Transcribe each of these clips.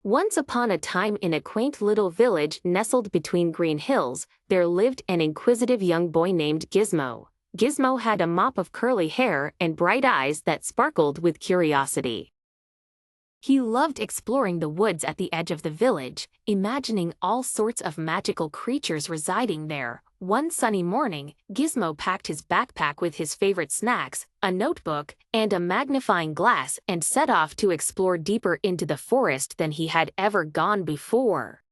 Once upon a time in a quaint little village nestled between green hills, there lived an inquisitive young boy named Gizmo. Gizmo had a mop of curly hair and bright eyes that sparkled with curiosity. He loved exploring the woods at the edge of the village, imagining all sorts of magical creatures residing there. One sunny morning, Gizmo packed his backpack with his favorite snacks, a notebook, and a magnifying glass and set off to explore deeper into the forest than he had ever gone before.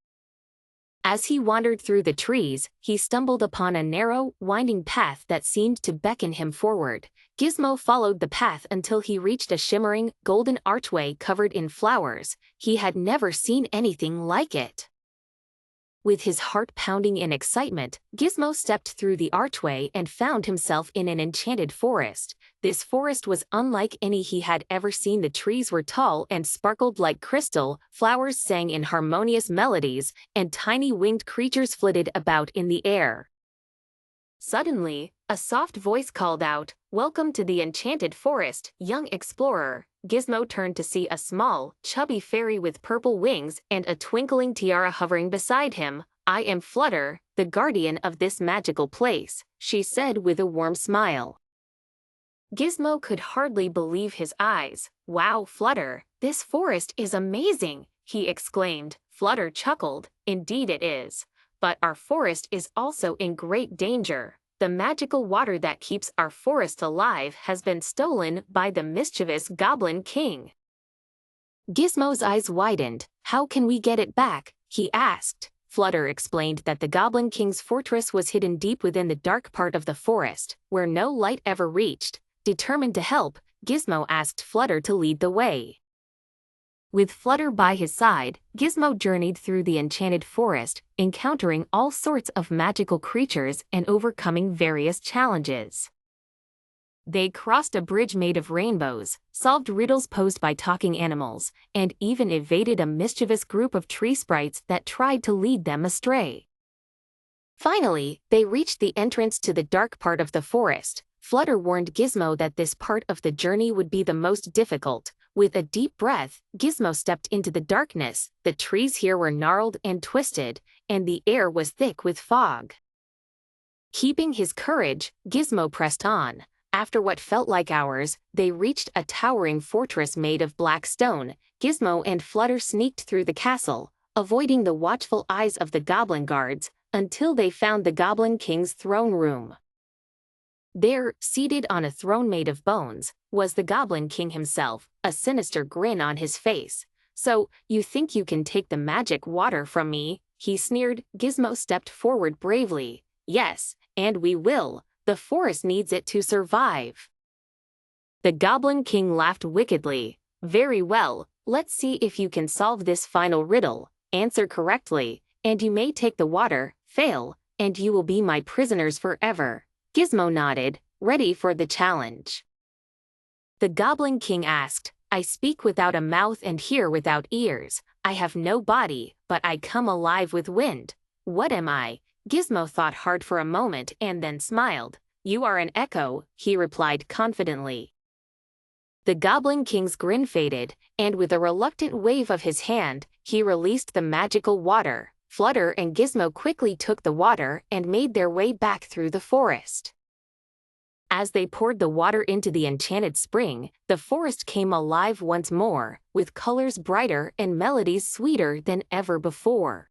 As he wandered through the trees, he stumbled upon a narrow, winding path that seemed to beckon him forward. Gizmo followed the path until he reached a shimmering, golden archway covered in flowers. He had never seen anything like it. With his heart pounding in excitement, Gizmo stepped through the archway and found himself in an enchanted forest. This forest was unlike any he had ever seen. The trees were tall and sparkled like crystal, flowers sang in harmonious melodies, and tiny winged creatures flitted about in the air. Suddenly, a soft voice called out, "Welcome to the enchanted forest, young explorer." Gizmo turned to see a small, chubby fairy with purple wings and a twinkling tiara hovering beside him. "I am Flutter, the guardian of this magical place," she said with a warm smile. Gizmo could hardly believe his eyes. "Wow, Flutter, this forest is amazing," he exclaimed. Flutter chuckled. "Indeed it is. But our forest is also in great danger. The magical water that keeps our forest alive has been stolen by the mischievous Goblin King." Gizmo's eyes widened. "How can we get it back?" he asked. Flutter explained that the Goblin King's fortress was hidden deep within the dark part of the forest, where no light ever reached. Determined to help, Gizmo asked Flutter to lead the way. With Flutter by his side, Gizmo journeyed through the enchanted forest, encountering all sorts of magical creatures and overcoming various challenges. They crossed a bridge made of rainbows, solved riddles posed by talking animals, and even evaded a mischievous group of tree sprites that tried to lead them astray. Finally, they reached the entrance to the dark part of the forest. Flutter warned Gizmo that this part of the journey would be the most difficult. With a deep breath, Gizmo stepped into the darkness. The trees here were gnarled and twisted, and the air was thick with fog. Keeping his courage, Gizmo pressed on. After what felt like hours, they reached a towering fortress made of black stone. Gizmo and Flutter sneaked through the castle, avoiding the watchful eyes of the goblin guards, until they found the Goblin King's throne room. There, seated on a throne made of bones, was the Goblin King himself, a sinister grin on his face. "So, you think you can take the magic water from me?" he sneered. Gizmo stepped forward bravely. "Yes, and we will. The forest needs it to survive." The Goblin King laughed wickedly. "Very well, let's see if you can solve this final riddle. Answer correctly, and you may take the water. Fail, and you will be my prisoners forever." Gizmo nodded, ready for the challenge. The Goblin King asked, "I speak without a mouth and hear without ears. I have no body, but I come alive with wind. What am I?" Gizmo thought hard for a moment and then smiled. "You are an echo," he replied confidently. The Goblin King's grin faded, and with a reluctant wave of his hand, he released the magical water. Flutter and Gizmo quickly took the water and made their way back through the forest. As they poured the water into the enchanted spring, the forest came alive once more, with colors brighter and melodies sweeter than ever before.